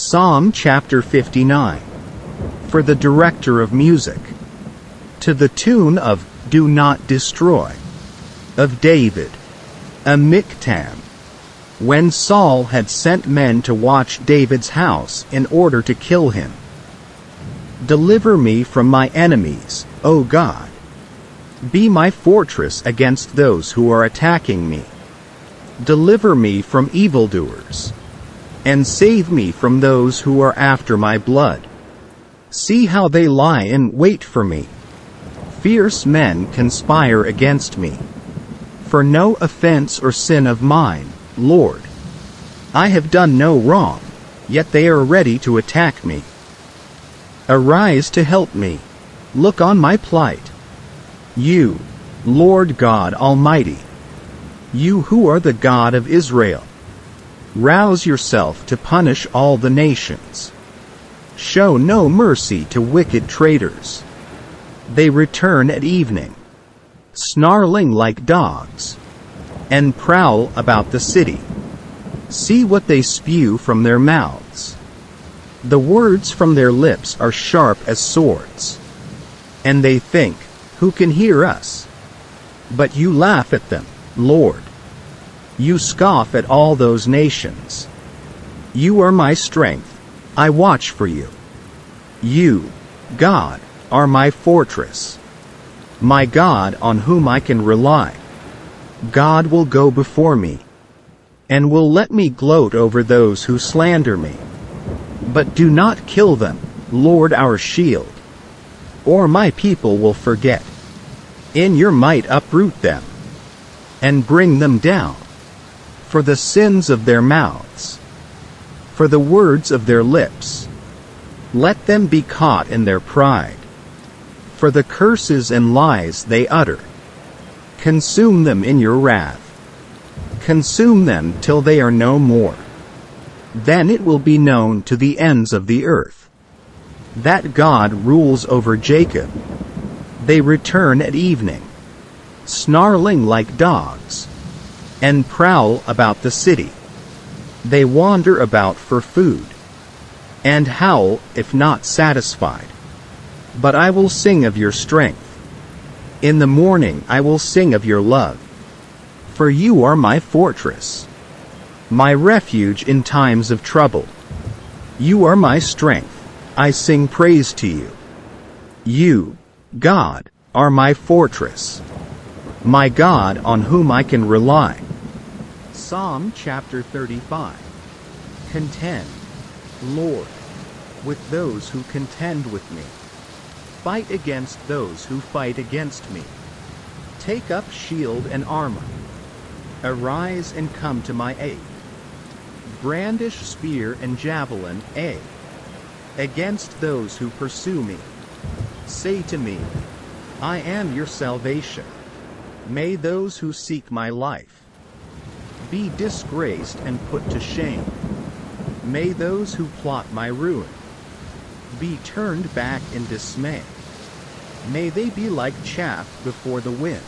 Psalm chapter 59. For the director of music. To the tune of Do Not Destroy, of David, a miktam. When Saul had sent men to watch David's house in order to kill him. Deliver me from my enemies, O God. Be my fortress against those who are attacking me. Deliver me from evildoers, and save me from those who are after my blood. See how they lie in wait for me. Fierce men conspire against me. For no offense or sin of mine, Lord. I have done no wrong, yet they are ready to attack me. Arise to help me. Look on my plight. You, Lord God Almighty. You who are the God of Israel. Rouse yourself to punish all the nations. Show no mercy to wicked traitors. They return at evening, snarling like dogs, and prowl about the city. See what they spew from their mouths. The words from their lips are sharp as swords. And they think, who can hear us? But you laugh at them, Lord. You scoff at all those nations. You are my strength. I watch for you. You, God, are my fortress. My God on whom I can rely. God will go before me, and will let me gloat over those who slander me. But do not kill them, Lord our shield, or my people will forget. In your might uproot them, and bring them down, for the sins of their mouths, for the words of their lips. Let them be caught in their pride, for the curses and lies they utter. Consume them in your wrath. Consume them till they are no more. Then it will be known to the ends of the earth that God rules over Jacob. They return at evening, snarling like dogs, and prowl about the city. They wander about for food, and howl if not satisfied. But I will sing of your strength. In the morning I will sing of your love. For you are my fortress, my refuge in times of trouble. You are my strength. I sing praise to you. You, God, are my fortress, my God on whom I can rely. Psalm chapter 35. Contend, Lord, with those who contend with me. Fight against those who fight against me. Take up shield and armor. Arise and come to my aid. Brandish spear and javelin, against those who pursue me. Say to me, I am your salvation. May those who seek my life be disgraced and put to shame. May those who plot my ruin be turned back in dismay. May they be like chaff before the wind,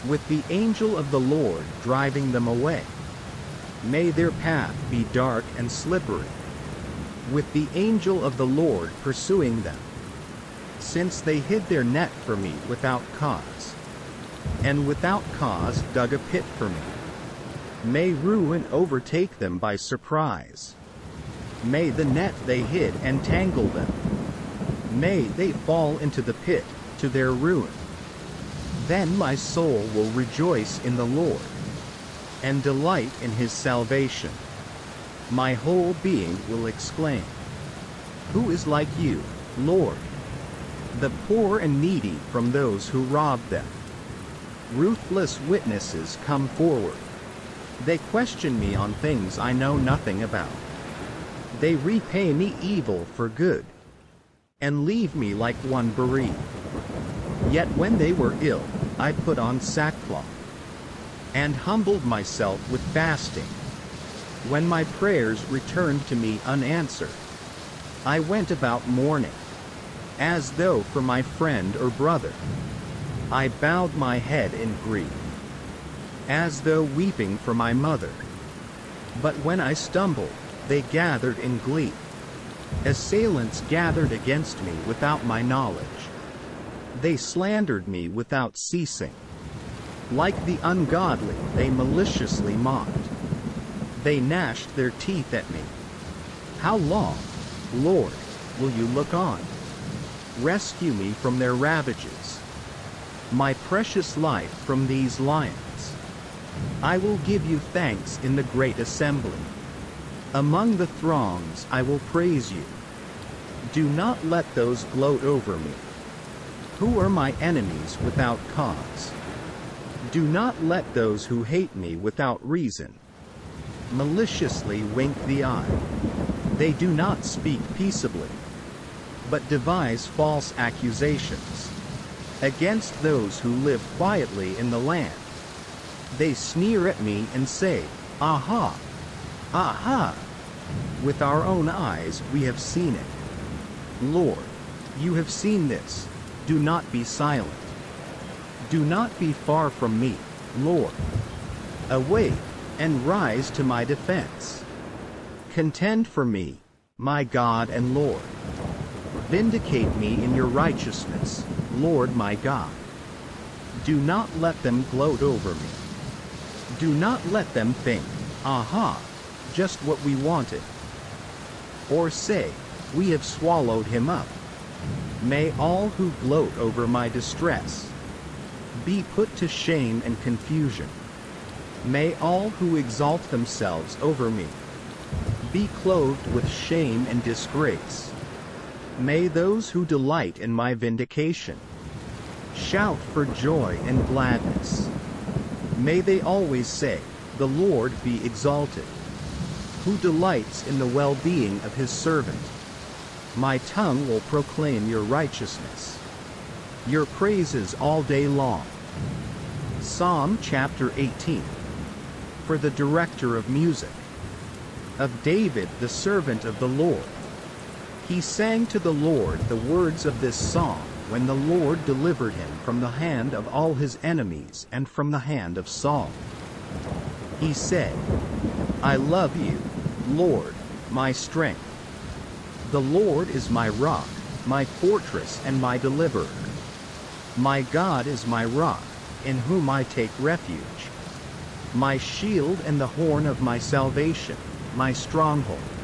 with the angel of the Lord driving them away. May their path be dark and slippery, with the angel of the Lord pursuing them. Since they hid their net for me without cause, and without cause dug a pit for me. May ruin overtake them by surprise. May the net they hid entangle them. May they fall into the pit, to their ruin. Then my soul will rejoice in the Lord, and delight in his salvation. My whole being will exclaim, who is like you, Lord? The poor and needy from those who rob them. Ruthless witnesses come forward. They question me on things I know nothing about. They repay me evil for good, and leave me like one bereaved. Yet when they were ill, I put on sackcloth, and humbled myself with fasting. When my prayers returned to me unanswered, I went about mourning, as though for my friend or brother. I bowed my head in grief, as though weeping for my mother. But when I stumbled, They gathered in glee. Assailants gathered against me without my knowledge. They slandered me without ceasing. Like the ungodly, they maliciously mocked. They gnashed their teeth at me. How long, Lord, will you look on? Rescue me from their ravages, my precious life from these lions. I will give you thanks in the great assembly. Among the throngs I will praise you. Do not let those gloat over me, who are my enemies without cause. Do not let those who hate me without reason maliciously wink the eye. They do not speak peaceably, but devise false accusations against those who live quietly in the land. They sneer at me and say, Aha! Aha! With our own eyes we have seen it. Lord, you have seen this. Do not be silent. Do not be far from me, Lord. Awake and rise to my defense. Contend for me, my God and Lord. Vindicate me in your righteousness, Lord my God. Do not let them gloat over me. Do not let them think, Aha, just what we wanted. Or say, we have swallowed him up. May all who gloat over my distress be put to shame and confusion. May all who exalt themselves over me be clothed with shame and disgrace. May those who delight in my vindication shout for joy and gladness. May they always say, the Lord be exalted, who delights in the well-being of his servant. My tongue will proclaim your righteousness, your praises all day long. Psalm chapter 18. For the director of music, of David the servant of the Lord. He sang to the Lord the words of this song when the Lord delivered him from the hand of all his enemies and from the hand of Saul. He said, I love you, Lord, my strength. The Lord is my rock, my fortress and my deliverer. My God is my rock, in whom I take refuge. My shield and the horn of my salvation, my stronghold.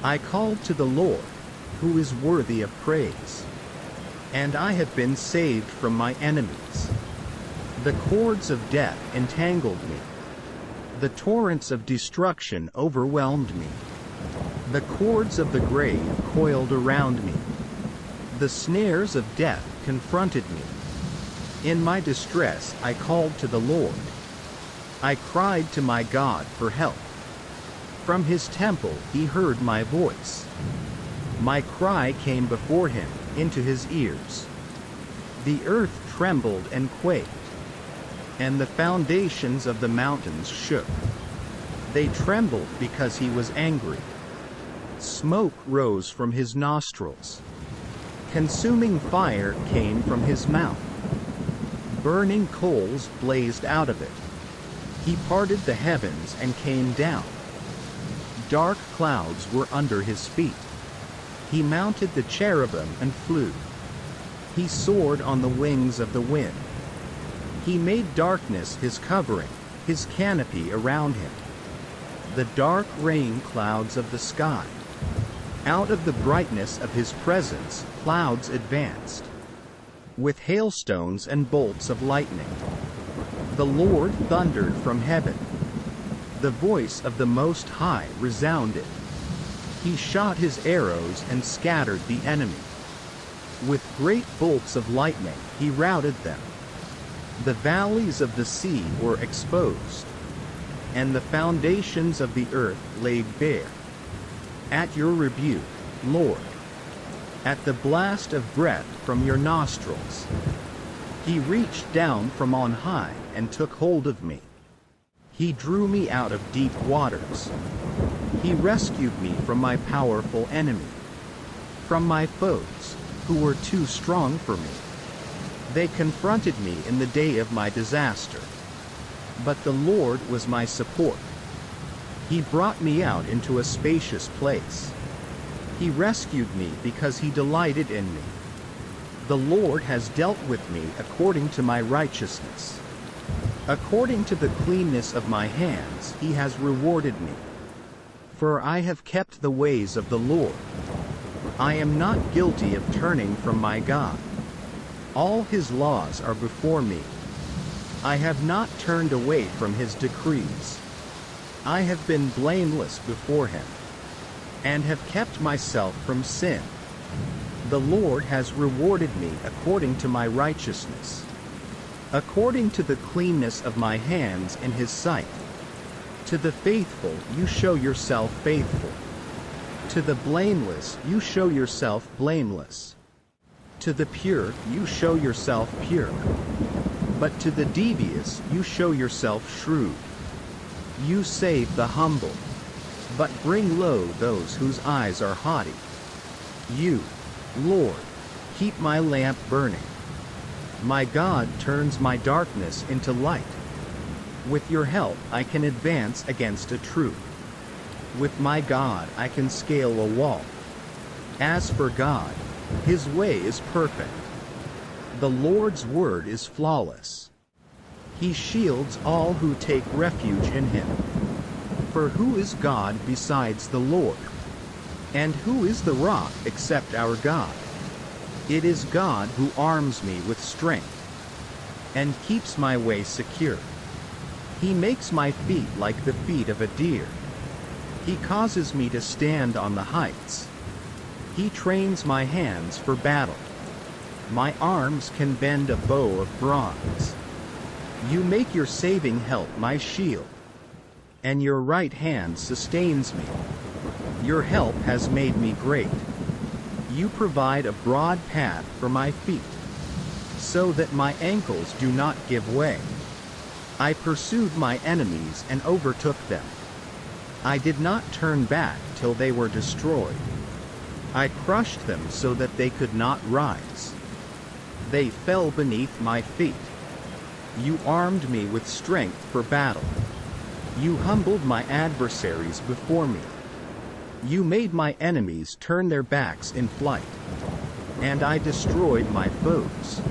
I called to the Lord, who is worthy of praise. And I have been saved from my enemies. The cords of death entangled me. The torrents of destruction overwhelmed me. The cords of the grave coiled around me. The snares of death confronted me. In my distress I called to the Lord. I cried to my God for help. From his temple he heard my voice. My cry came before him, into his ears. The earth trembled and quaked, and the foundations of the mountains shook. They trembled because he was angry. Smoke rose from his nostrils. Consuming fire came from his mouth. Burning coals blazed out of it. He parted the heavens and came down. Dark clouds were under his feet. He mounted the cherubim and flew. He soared on the wings of the wind. He made darkness his covering, his canopy around him. The dark rain clouds of the sky. Out of the brightness of his presence, clouds advanced, with hailstones and bolts of lightning. The Lord thundered from heaven. The voice of the Most High resounded. He shot his arrows and scattered the enemy. With great bolts of lightning, he routed them. The valleys of the sea were exposed, and the foundations of the earth laid bare. At your rebuke, Lord, at the blast of breath from your nostrils, he reached down from on high and took hold of me. He drew me out of deep waters. He rescued me from my powerful enemy, from my foes, who were too strong for me. They confronted me in the day of my disaster, but the Lord was my support. He brought me out into a spacious place. He rescued me because he delighted in me. The Lord has dealt with me according to my righteousness. According to the cleanness of my hands, he has rewarded me. For I have kept the ways of the Lord. I am not guilty of turning from my God. All his laws are before me. I have not turned away from his decrees. I have been blameless before him, and have kept myself from sin. The Lord has rewarded me according to my righteousness, according to the cleanness of my hands in his sight. To the faithful you show yourself faithful. To the blameless you show yourself blameless. To the pure you show yourself pure. But to the devious you show yourself shrewd. You save the humble, but bring low those whose eyes are haughty. You, Lord, keep my lamp burning. My God turns my darkness into light. With your help I can advance against a troop. With my God I can scale a wall. As for God, his way is perfect. The Lord's word is flawless. He shields all who take refuge in him. For who is God besides the Lord? And who is the rock except our God? It is God who arms me with strength and keeps my way secure. He makes my feet like the feet of a deer. He causes me to stand on the heights. He trains my hands for battle. My arms can bend a bow of bronze. You make your saving help my shield, and your right hand sustains me. Your help has made me great. You provide a broad path for my feet, so that my ankles do not give way. I pursued my enemies and overtook them. I did not turn back till they were destroyed. I crushed them so that they could not rise. They fell beneath my feet. You armed me with strength for battle. You humbled my adversaries before me. You made my enemies turn their backs in flight. And I destroyed my foes.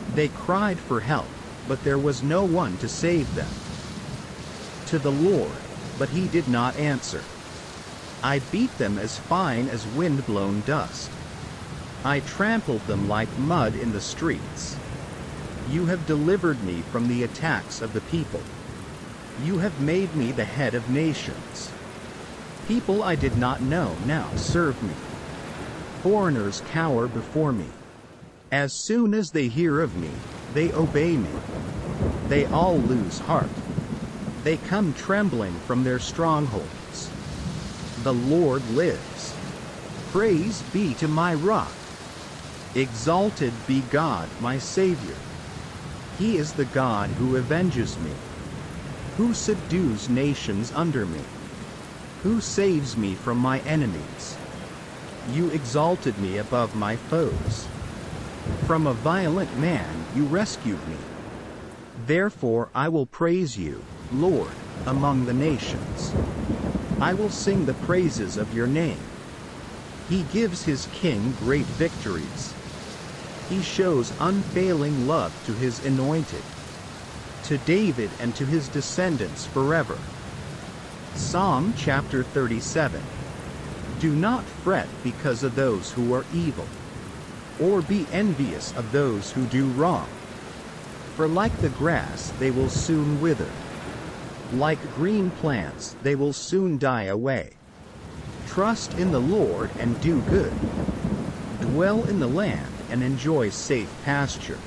They cried for help, but there was no one to save them. To the Lord, but he did not answer. I beat them as fine as wind-blown dust. I trampled them like mud in the streets. You have delivered me from the attacks of the people. You have made me the head of nations. People I did not know now serve me. Foreigners cower before me. As soon as they hear of me, they obey me. They all lose heart. They come trembling from their strongholds. The Lord lives. Praise be to my rock. Exalted be God, my Savior. He is the God who avenges me, who subdues nations under me, who saves me from my enemies. You exalted me above my foes. From a violent man you rescued me. Therefore I will praise you, Lord, among the nations. I will sing the praises of your name. He gives his king great victories. He shows unfailing love to his anointed, to David and to his descendants forever. Psalm chapter 37. Do not fret because of those who are evil, or be envious of those who do wrong. For like the grass they will soon wither. Like green plants they will soon die away. Trust in the Lord and do good. Dwell in the land and enjoy safe pasture.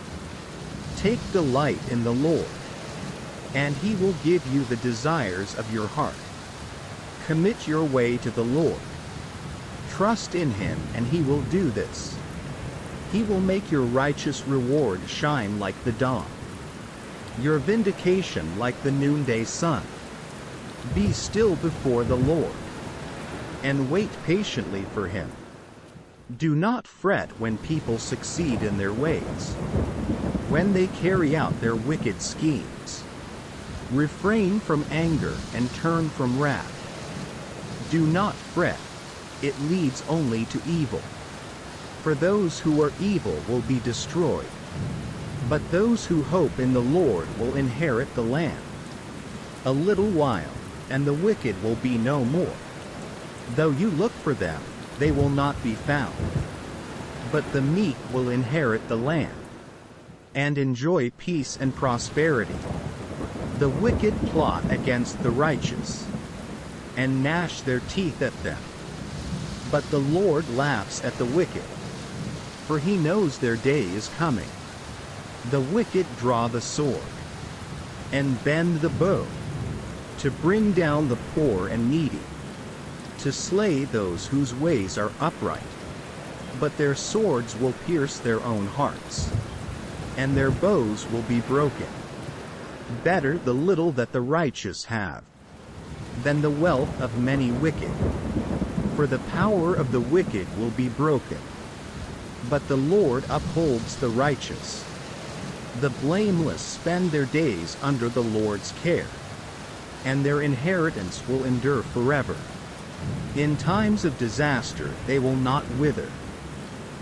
Take delight in the Lord, and he will give you the desires of your heart. Commit your way to the Lord. Trust in him, and he will do this. He will make your righteous reward shine like the dawn, your vindication like the noonday sun. Be still before the Lord, and wait patiently for him. Do not fret when people succeed in their ways, when they carry out their wicked schemes. Refrain from anger and turn from wrath. Do not fret, it leads only to evil. For those who are evil will be destroyed, but those who hope in the Lord will inherit the land. A little while, and the wicked will be no more. Though you look for them, they will not be found. But the meek will inherit the land, and enjoy peace and prosperity. The wicked plot against the righteous, and gnash their teeth at them. But the Lord laughs at the wicked, for he knows their day is coming. The wicked draw the sword, and bend the bow, to bring down the poor and needy, to slay those whose ways are upright. But their swords will pierce their own hearts, and their bows will be broken. Better the little that the righteous have, than the wealth of many wicked. For the power of the wicked will be broken, but the Lord upholds the righteous. The blameless spend their days under the Lord's care, and their inheritance will endure forever. In times of disaster they will not wither.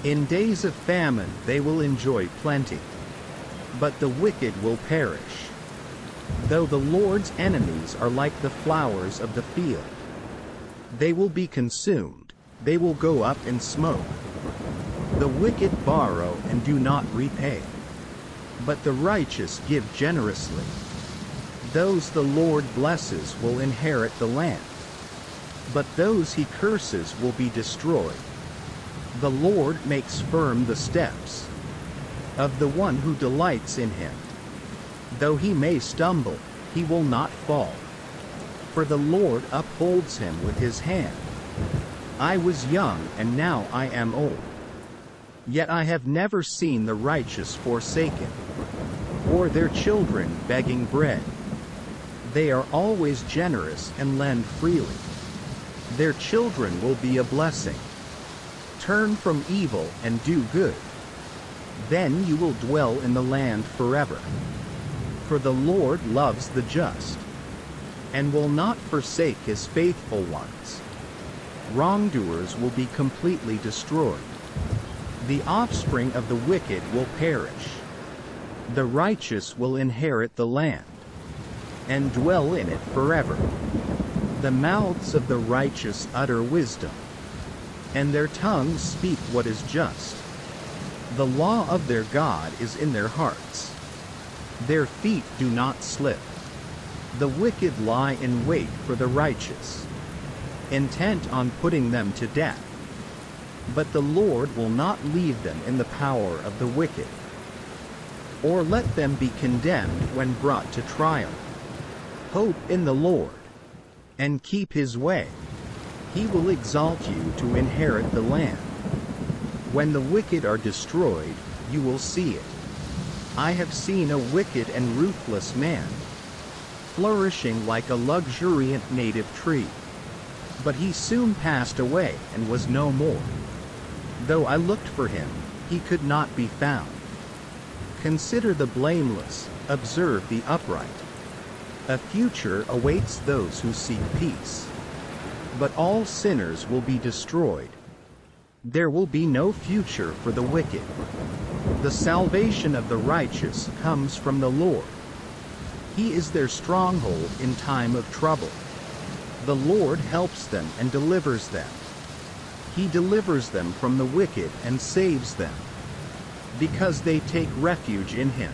In days of famine they will enjoy plenty. But the wicked will perish. Though the Lord's enemies are like the flowers of the field, they will be consumed, they will go up in smoke. The wicked borrow and do not repay, but the righteous give generously. Those the Lord blesses will inherit the land, but those he curses will be destroyed. The Lord makes firm the steps of the one who delights in him. Though he may stumble, he will not fall, for the Lord upholds him with his hand. I was young and now I am old, yet I have never seen the righteous forsaken, or their children begging bread. They are always generous and lend freely. Their children will be a blessing. Turn from evil and do good. Then you will dwell in the land forever. For the Lord loves the just, and will not forsake his faithful ones. Wrongdoers will be completely destroyed. The offspring of the wicked will perish. The righteous will inherit the land, and dwell in it forever. The mouths of the righteous utter wisdom, and their tongues speak what is just. The law of their God is in their hearts. Their feet do not slip. The wicked lie in wait for the righteous, intent on putting them to death. But the Lord will not leave them in the power of the wicked, or let them be condemned when brought to trial. Hope in the Lord, and keep his way. He will exalt you to inherit the land. When the wicked are destroyed, you will see it. I have seen a wicked and ruthless man, flourishing like a luxuriant native tree. But he soon passed away and was no more. Though I looked for him, he could not be found. Consider the blameless, observe the upright. A future awaits those who seek peace, but all sinners will be destroyed. There will be no future for the wicked. The salvation of the righteous comes from the Lord. He is their stronghold in time of trouble. The Lord helps them and delivers them. He delivers them from the wicked and saves them, because they take refuge in him.